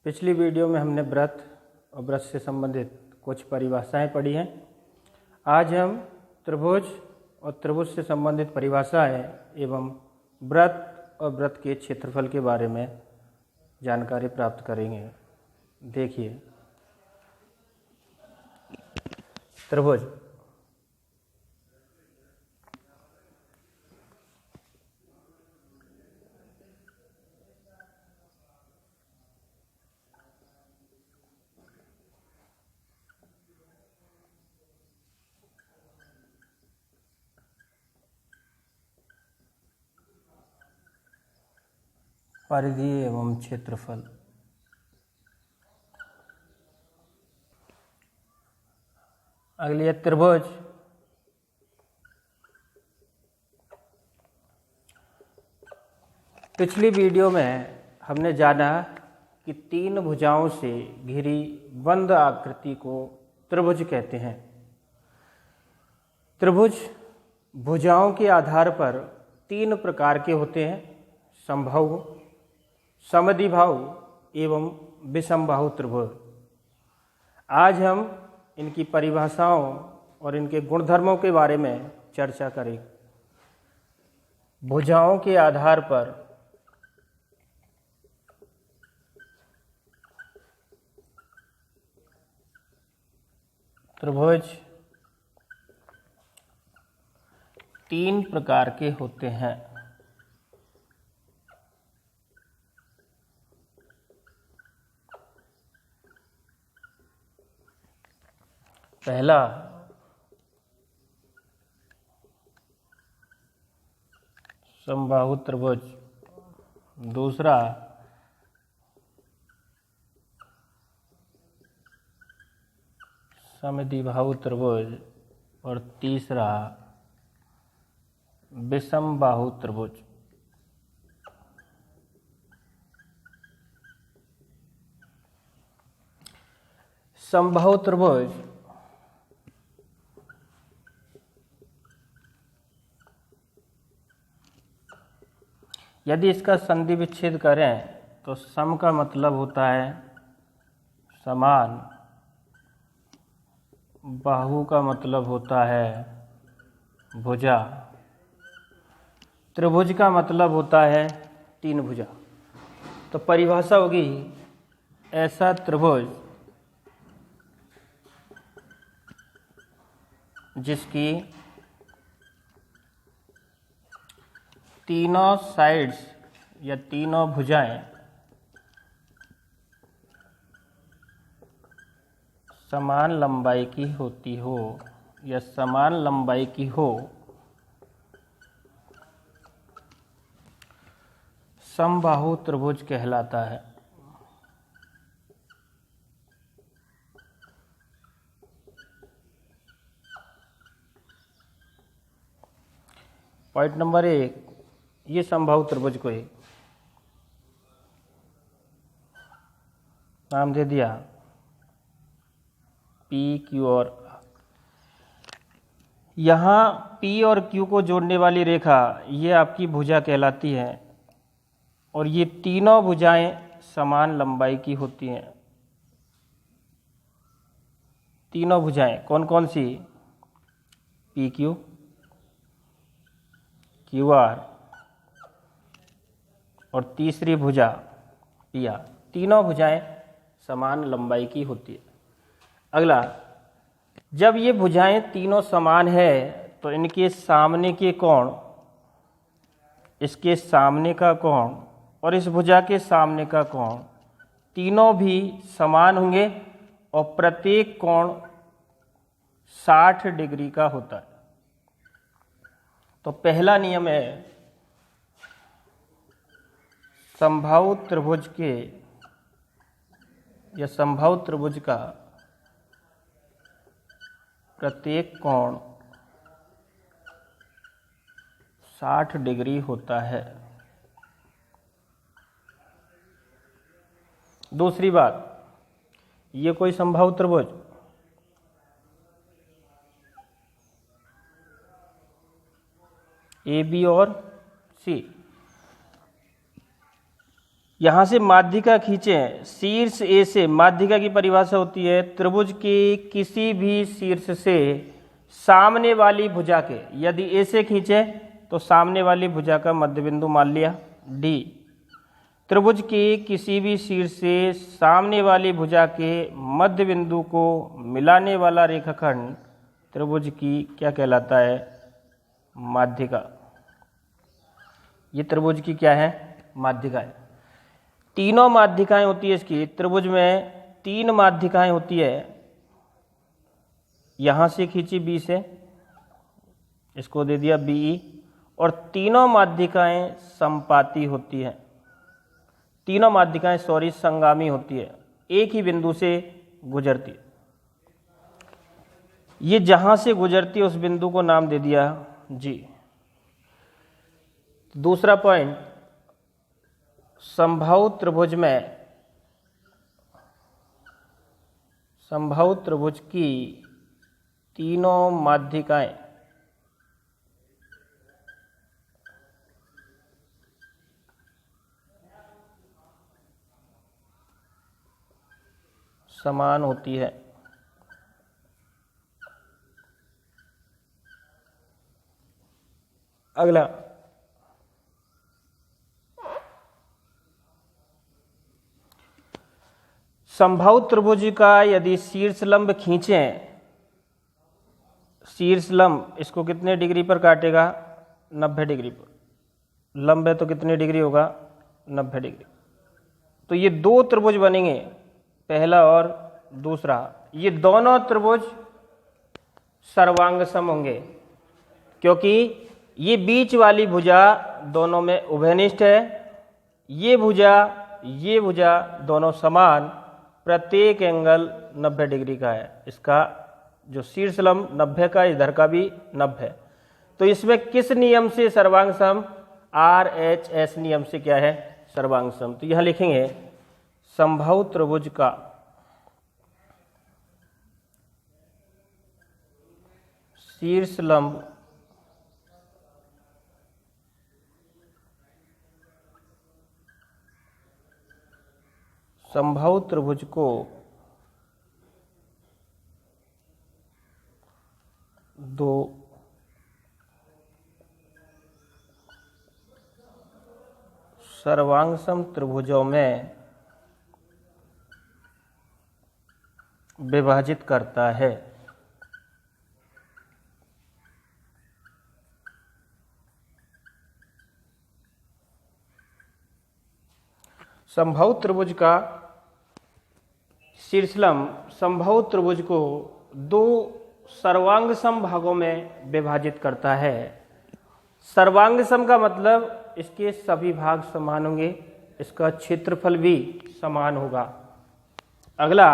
पिछली वीडियो में हमने व्रत और व्रत से संबंधित कुछ परिभाषाएं पढ़ी हैं। आज हम त्रिभुज और त्रिभुज से संबंधित परिभाषाएं एवं व्रत और व्रत के क्षेत्रफल के बारे में जानकारी प्राप्त करेंगे। देखिए, त्रिभुज परिधि एवं क्षेत्रफल। अगली है त्रिभुज। पिछली वीडियो में हमने जाना कि तीन भुजाओं से घिरी बंद आकृति को त्रिभुज कहते हैं। त्रिभुज भुजाओं के आधार पर तीन प्रकार के होते हैं: समबाहु, समद्विबाहु एवं विषमबाहु त्रिभुज। आज हम इनकी परिभाषाओं और इनके गुणधर्मों के बारे में चर्चा करें। भुजाओं के आधार पर त्रिभुज तीन प्रकार के होते हैं। पहला समबाहु त्रिभुज, दूसरा समद्विबाहु त्रिभुज और तीसरा विषमबाहु त्रिभुज। समबाहु त्रिभुज यदि इसका संधि विच्छेद करें तो सम का मतलब होता है समान, बाहु का मतलब होता है भुजा, त्रिभुज का मतलब होता है तीन भुजा। तो परिभाषा होगी ऐसा त्रिभुज जिसकी तीनों साइड्स या तीनों भुजाएं समान लंबाई की होती हो या समान लंबाई की हो, समबाहु त्रिभुज कहलाता है। पॉइंट नंबर 1, ये समबाहु त्रिभुज को ही नाम दे दिया पी, क्यू और यहाँ P और Q को जोड़ने वाली रेखा ये आपकी भुजा कहलाती है और ये तीनों भुजाएं समान लंबाई की होती हैं। तीनों भुजाएं कौन कौन सी? PQ, QR और तीसरी भुजा PR। तीनों भुजाएं समान लंबाई की होती है। अगला, जब ये भुजाएं तीनों समान है तो इनके सामने के कोण, इसके सामने का कोण और इस भुजा के सामने का कोण तीनों भी समान होंगे और प्रत्येक कोण 60 डिग्री का होता है। तो पहला नियम है समबाहु त्रिभुज के या समबाहु त्रिभुज का प्रत्येक कोण 60 डिग्री होता है। दूसरी बात, ये कोई समबाहु त्रिभुज AB और C यहाँ से माध्यिका खींचें, शीर्ष ए से, माध्यिका की परिभाषा होती है त्रिभुज के किसी भी शीर्ष से सामने वाली भुजा के, यदि ए से खींचें तो सामने वाली भुजा का मध्य बिंदु मान लिया डी। त्रिभुज के किसी भी शीर्ष से सामने वाली भुजा के मध्य बिंदु को मिलाने वाला रेखाखंड त्रिभुज की क्या कहलाता है? माध्यिका। ये त्रिभुज की क्या है? माध्यिका है। तीनों माध्यिकाएं होती है इसकी, त्रिभुज में 3 माध्यिकाएं होती है। यहां से खींची बी से, इसको दे दिया बीई, और तीनों माध्यिकाएं संपाती होती हैं। तीनों माध्यिकाएं संगामी होती है, एक ही बिंदु से गुजरती है। ये जहां से गुजरती है उस बिंदु को नाम दे दिया जी। दूसरा पॉइंट, समबाहु त्रिभुज में, समबाहु त्रिभुज की तीनों माध्यिकाएं समान होती है। अगला, समबाहु त्रिभुज का यदि शीर्ष लंब खींचें, शीर्ष लंब इसको कितने डिग्री पर काटेगा? 90 डिग्री पर। लंब है तो कितने डिग्री होगा? 90 डिग्री। तो ये 2 त्रिभुज बनेंगे, पहला और दूसरा। ये दोनों त्रिभुज सर्वांग सम होंगे, क्योंकि ये बीच वाली भुजा दोनों में उभयनिष्ठ है। ये भुजा दोनों समान, प्रत्येक एंगल 90 डिग्री का है। इसका जो शीर्ष लंब 90 का, इधर का भी 90 है। तो इसमें किस नियम से सर्वांग सम? RHS नियम से क्या है? सर्वांग सम। तो यहां लिखेंगे समबाहु त्रिभुज का शीर्ष लंब समबाहु त्रिभुज को दो सर्वांगसम त्रिभुजों में विभाजित करता है। समबाहु त्रिभुज का शीर्षलंब समबाहु त्रिभुज को 2 सर्वांग सम भागों में विभाजित करता है। सर्वांग सम का मतलब इसके सभी भाग समान होंगे, इसका क्षेत्रफल भी समान होगा। अगला,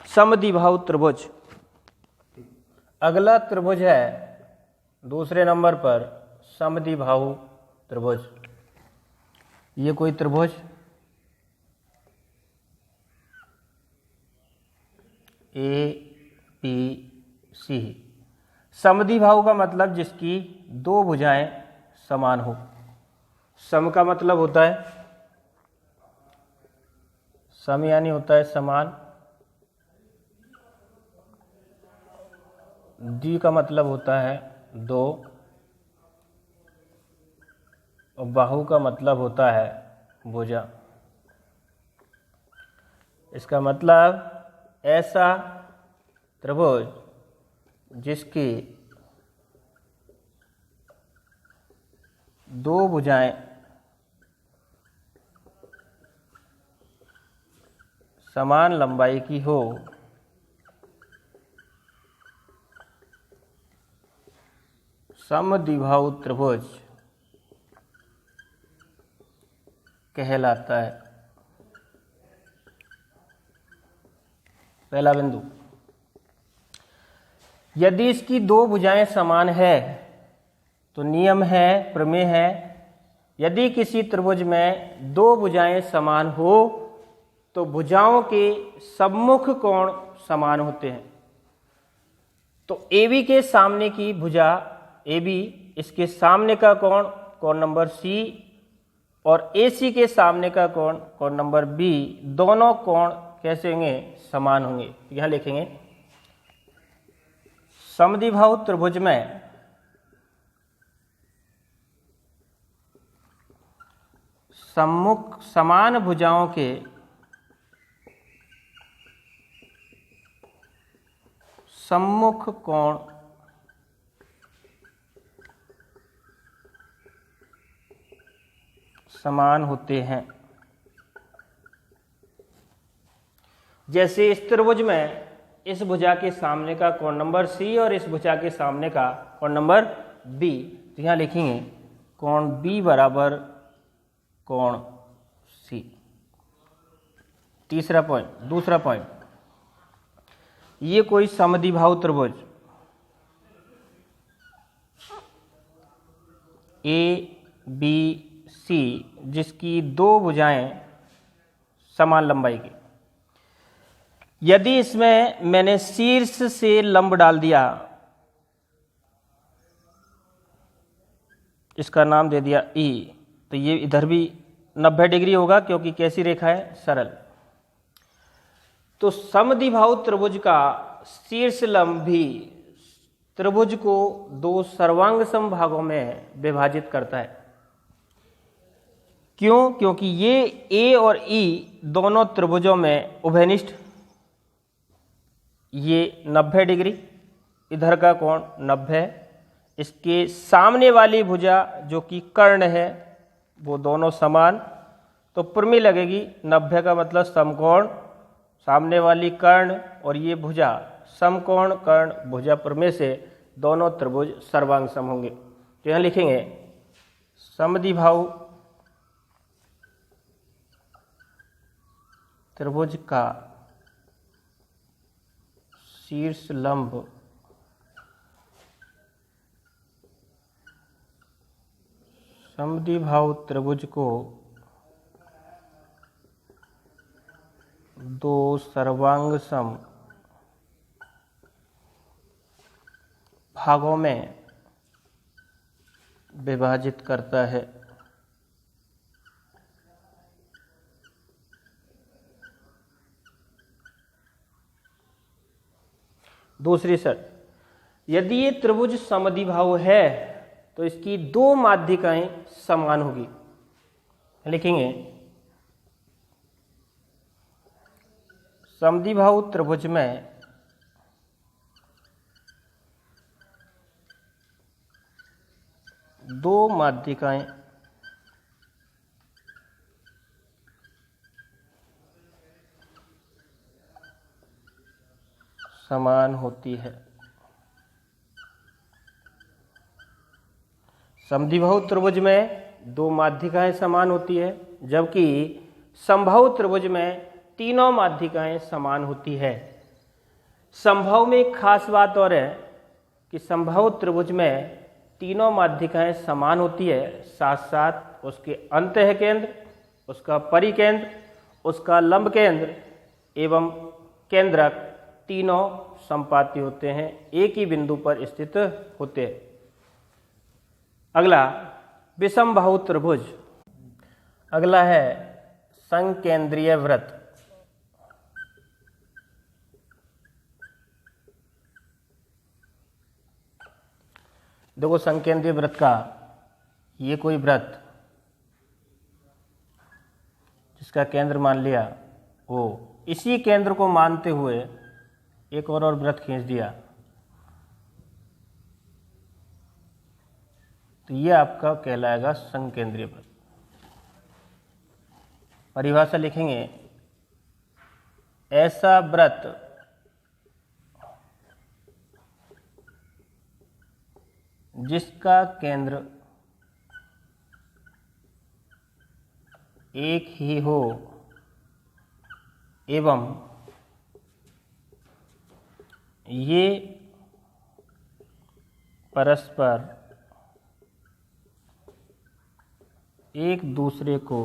समद्विबाहु त्रिभुज। अगला त्रिभुज है दूसरे नंबर पर समद्विबाहु त्रिभुज। ये कोई त्रिभुज APC। समद्विबाहु का मतलब जिसकी 2 भुजाएं समान हो। सम का मतलब होता है सम, यानी होता है समान। द्वि का मतलब होता है 2, और बाहु का मतलब होता है भुजा। इसका मतलब ऐसा त्रिभुज जिसकी 2 भुजाएं समान लंबाई की हो, समद्विबाहु त्रिभुज कहलाता है। पहला बिंदु, यदि इसकी 2 भुजाएं समान है तो नियम है, प्रमेय है, यदि किसी त्रिभुज में 2 भुजाएं समान हो तो भुजाओं के सम्मुख कोण समान होते हैं। तो AB के सामने की भुजा AB, इसके सामने का कोण, कोण नंबर C, और AC के सामने का कोण, कोण नंबर B, दोनों कोण कैसे होंगे? समान होंगे। यहां लिखेंगे समद्विबाहु त्रिभुज में सम्मुख समान भुजाओं के सम्मुख कोण समान होते हैं। जैसे इस त्रिभुज में इस भुजा के सामने का कोण नंबर C और इस भुजा के सामने का कोण नंबर B, तो यहां लिखेंगे कोण B बराबर कोण C। तीसरा पॉइंट, दूसरा पॉइंट, ये कोई समद्विबाहु त्रिभुज ABC जिसकी दो भुजाएं समान लंबाई की, यदि इसमें मैंने शीर्ष से लंब डाल दिया, इसका नाम दे दिया E, तो ये इधर भी 90 डिग्री होगा क्योंकि कैसी रेखा है? सरल। तो समद्विबाहु त्रिभुज का शीर्ष लंब भी त्रिभुज को दो सर्वांगसम भागों में विभाजित करता है। क्यों? क्योंकि ये A और E दोनों त्रिभुजों में उभयनिष्ठ, ये 90 डिग्री, इधर का कोण 90 है, इसके सामने वाली भुजा जो कि कर्ण है वो दोनों समान, तो प्रमेय लगेगी 90 का मतलब समकोण, सामने वाली कर्ण और ये भुजा समकोण कर्ण भुजा, प्रमेय से दोनों त्रिभुज सर्वांगसम होंगे। तो यहां लिखेंगे समद्विबाहु त्रिभुज का शीर्ष लंब समद्विबाहु त्रिभुज को दो सर्वांगसम भागों में विभाजित करता है। दूसरी शर्त, यदि ये त्रिभुज समद्विबाहु है तो इसकी दो माध्यिकाएं समान होगी। लिखेंगे समद्विबाहु त्रिभुज में दो माध्यिकाएं समान होती है। समद्विबाहु त्रिभुज में दो माध्यिकाएं समान होती है, जबकि समबाहु त्रिभुज में तीनों माध्यिकाएं समान होती है। समबाहु में एक खास बात और है कि समबाहु त्रिभुज में तीनों माध्यिकाएं समान होती है, साथ साथ उसके अंतः केंद्र, उसका परिकेंद्र, उसका लंब केंद्र एवं केंद्रक तीनों संपाती होते हैं, एक ही बिंदु पर स्थित होते हैं। अगला विषमबाहु त्रिभुज, अगला है संकेंद्रीय वृत्त। देखो संकेंद्रीय वृत्त का, ये कोई वृत्त जिसका केंद्र मान लिया, वो इसी केंद्र को मानते हुए एक और वृत्त खींच दिया, तो ये आपका कहलाएगा संकेंद्रीय वृत्त। परिभाषा लिखेंगे, ऐसा वृत्त जिसका केंद्र एक ही हो एवं ये परस्पर एक दूसरे को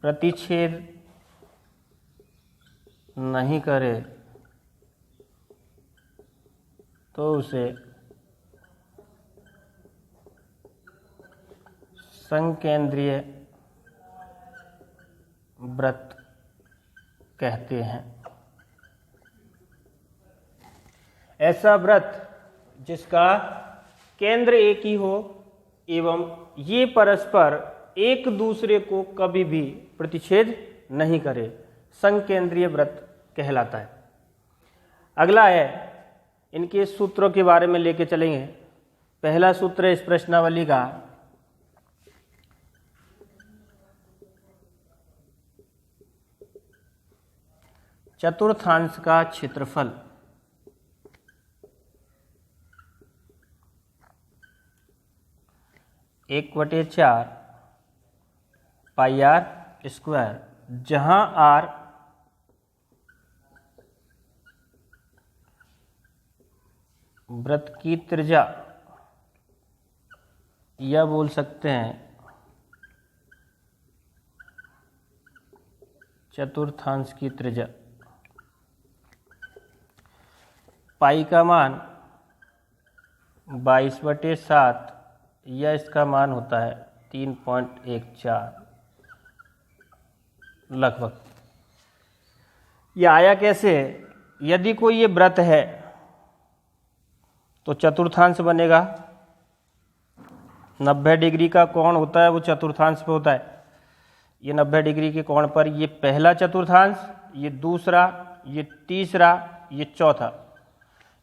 प्रतिच्छेद नहीं करे तो उसे संकेंद्रीय वृत्त कहते हैं। ऐसा वृत्त जिसका केंद्र एक ही हो एवं ये परस्पर एक दूसरे को कभी भी प्रतिच्छेद नहीं करे, संकेंद्रीय वृत्त कहलाता है। अगला है, इनके सूत्रों के बारे में लेके चलेंगे। पहला सूत्र है इस प्रश्नावली का, चतुर्थांश का क्षेत्रफल एक बटे 4 पाई आर स्क्वायर, जहां आर वृत्त की त्रिज्या या बोल सकते हैं चतुर्थांश की त्रिज्या। पाई का मान 22/7 या इसका मान होता है 3.14 लगभग। यह आया कैसे? यदि कोई ये वृत्त है तो चतुर्थांश बनेगा। 90 डिग्री का कोण होता है वो चतुर्थांश पे होता है। ये 90 डिग्री के कोण पर ये पहला चतुर्थांश, ये दूसरा, ये तीसरा, ये चौथा।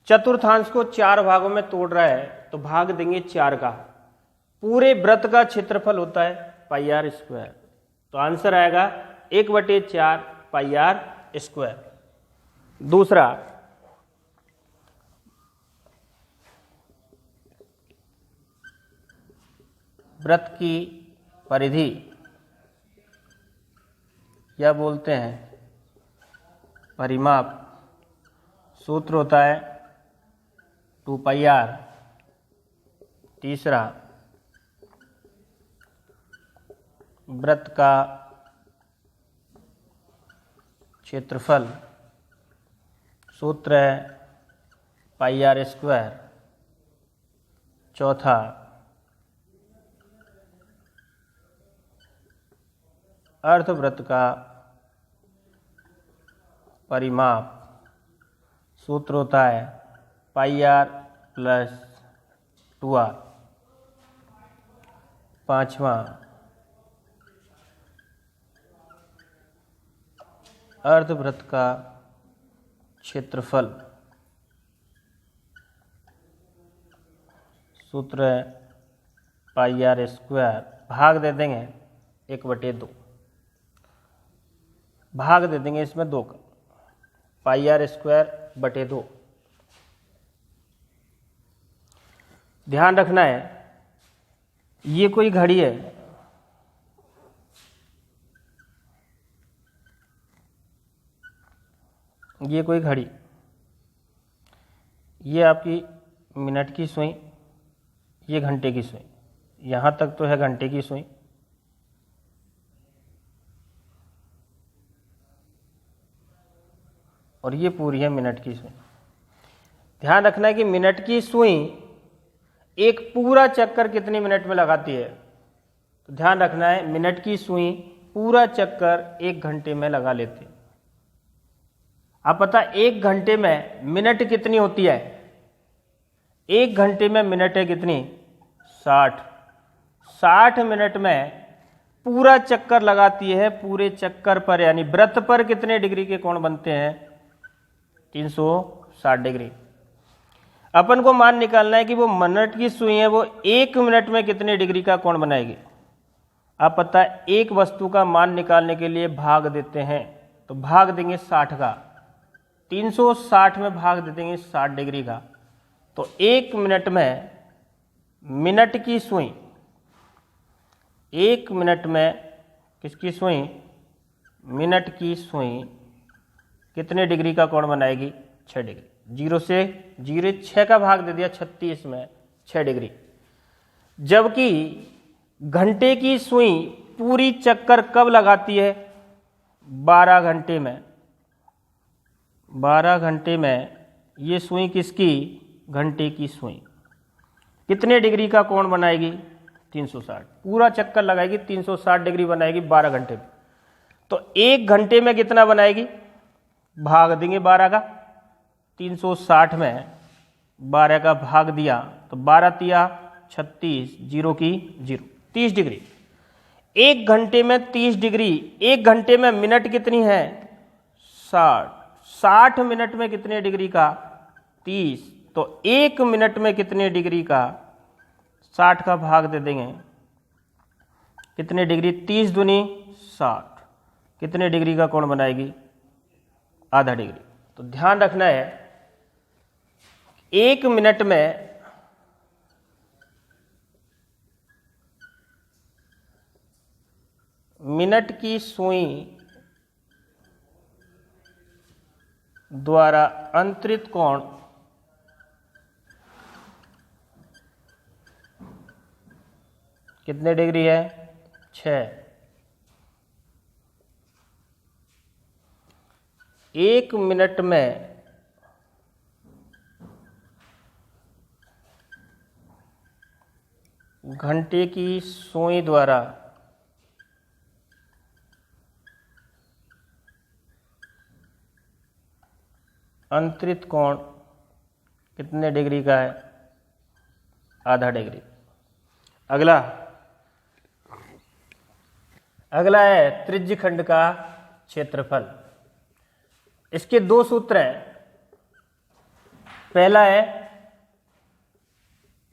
चतुर्थांश को 4 भागों में तोड़ रहा है तो भाग देंगे 4 का। पूरे वृत्त का क्षेत्रफल होता है पाई आर स्क्वायर, तो आंसर आएगा 1/4 पाई आर स्क्वायर। दूसरा, वृत्त की परिधि या बोलते हैं परिमाप, सूत्र होता है 2 पाई आर। तीसरा, वृत्त का क्षेत्रफल, सूत्र है पाई आर स्क्वायर। चौथा, अर्धवृत्त का परिमाप, सूत्र होता है पाई आर प्लस 2r। पांचवा, अर्धवृत्त का क्षेत्रफल, सूत्र है पाई आर स्क्वायर। भाग दे देंगे 1/2, भाग दे देंगे इसमें 2 का, पाई आर स्क्वायर बटे 2। ध्यान रखना है, ये कोई घड़ी है, ये कोई घड़ी, ये आपकी मिनट की सुई, ये घंटे की सुई। यहाँ तक तो है घंटे की सुई, और ये पूरी है मिनट की सुई। ध्यान रखना है कि मिनट की सुई एक पूरा चक्कर कितने मिनट में लगाती है। तो ध्यान रखना है, मिनट की सुई पूरा चक्कर 1 घंटे में लगा लेती है। आप पता 1 घंटे में मिनट कितनी होती है? 1 घंटे में मिनट है कितनी? 60। 60 मिनट में पूरा चक्कर लगाती है। पूरे चक्कर पर यानी वृत्त पर कितने डिग्री के कोण बनते हैं? 360 डिग्री। अपन को मान निकालना है कि वो मिनट की सुई है वो 1 मिनट में कितने डिग्री का कोण बनाएगी। आप पता है एक वस्तु का मान निकालने के लिए भाग देते हैं, तो भाग देंगे 60 का, 360 में भाग दे देंगे 60 डिग्री का। तो 1 मिनट में मिनट की सुई, 1 मिनट में किसकी सुई? मिनट की सुई कितने डिग्री का कोण बनाएगी? 6 डिग्री। 0 से 6 का भाग दे दिया 36 में, 6 डिग्री। जबकि घंटे की सुई पूरी चक्कर कब लगाती है? 12 घंटे में। 12 घंटे में ये सुई किसकी? घंटे की सुई। कितने डिग्री का कोण बनाएगी? 360, पूरा चक्कर लगाएगी 360 डिग्री बनाएगी 12 घंटे में। तो 1 घंटे में कितना बनाएगी, भाग देंगे 12 का, 360 में 12 का भाग दिया तो 12 तिया 36, 0 की 0, 30 डिग्री। 1 घंटे में 30 डिग्री, 1 घंटे में मिनट कितनी है 60, 60 मिनट में कितने डिग्री का 30, तो 1 मिनट में कितने डिग्री का 60 का भाग दे देंगे, कितने डिग्री, 30 दूनी 60, कितने डिग्री का कोण बनाएगी, आधा डिग्री। तो ध्यान रखना है 1 मिनट में मिनट की सुई द्वारा अंतरित कोण कितने डिग्री है 6। 1 मिनट में घंटे की सुई द्वारा अंतरित कोण कितने डिग्री का है, आधा डिग्री। अगला है त्रिज्यखंड का क्षेत्रफल। इसके 2 सूत्र हैं। पहला है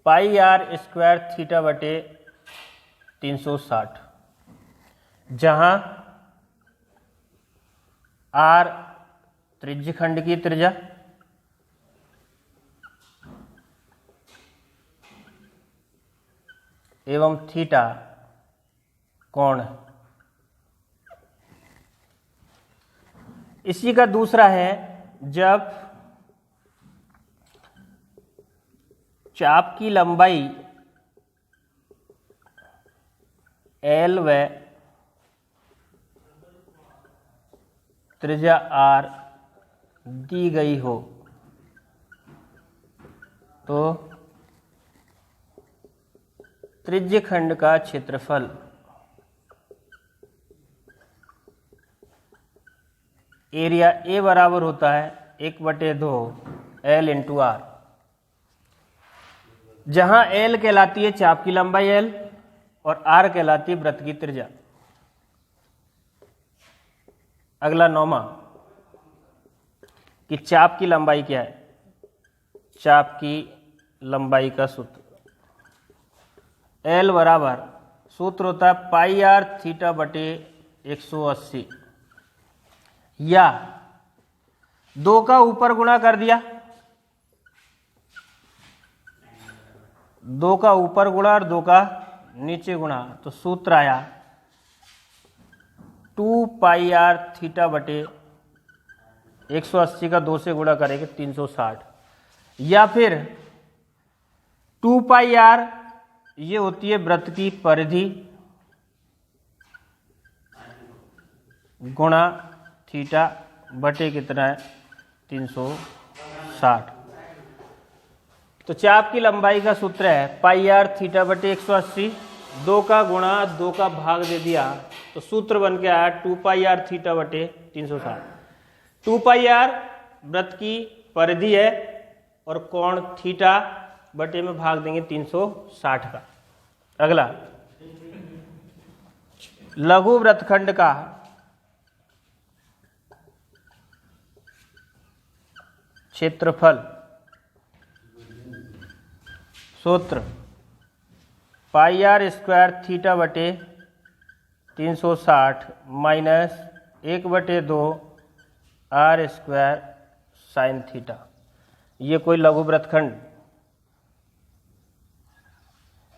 पाई आर स्क्वायर थीटा बटे 360, जहां आर त्रिज्यखंड की त्रिज्या एवं थीटा कोण है। इसी का दूसरा है जब चाप की लंबाई L व त्रिज्या R दी गई हो तो त्रिज्यखंड का क्षेत्रफल एरिया ए बराबर होता है 1/2 L इंटू R, जहां L कहलाती है चाप की लंबाई L और R कहलाती है वृत्त की त्रिज्या। अगला 9वां कि चाप की लंबाई क्या है। चाप की लंबाई का सूत्र L बराबर सूत्र होता है पाई आर थीटा बटे 180, या 2 का ऊपर गुणा कर दिया, 2 का ऊपर गुणा और 2 का नीचे गुणा, तो सूत्र आया 2 पाई आर थीटा बटे 180 का 2 से गुणा करेंगे 360, या फिर 2 पाई आर ये होती है वृत्त की परिधि गुणा थीटा बटे कितना है 360। तो चाप की लंबाई का सूत्र है पाई आर थीटा बटे 180, 2 का गुणा 2 का भाग दे दिया तो सूत्र बन के आया 2 पाई आर थीटा बटे 360। 2 पाई आर वृत्त की परिधि है और कोण थीटा बटे में भाग देंगे 360 का। अगला लघु वृत्तखंड का क्षेत्रफल। सूत्र पाई आर स्क्वायर थीटा बटे 360 minus 1/2 R square sine theta. ये कोई लघु वृत्तखंड,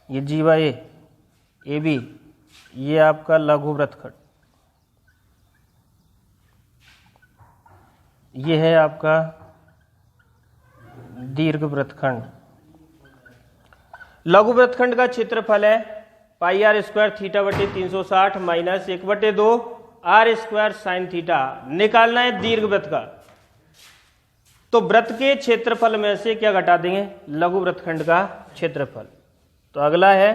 ये जीवा ए बी, ये आपका लघु वृत्तखंड, ये है आपका दीर्घ वृत्तखंड। लघु वृत्तखंड का क्षेत्रफल है पाई आर स्क्वायर थीटा बटे 360 minus 1/2 R square sine theta. निकालना है दीर्घ वृत्त का, तो वृत्त के क्षेत्रफल में से क्या घटा देंगे, लघु वृत्तखंड का क्षेत्रफल। तो अगला है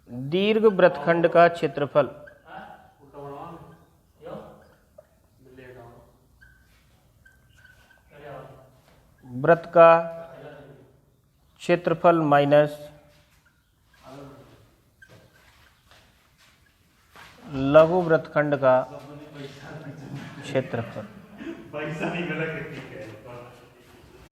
दीर्घ वृत्तखंड का क्षेत्रफल वृत्त का क्षेत्रफल माइनस लघु वृत्तखंड का क्षेत्रफल।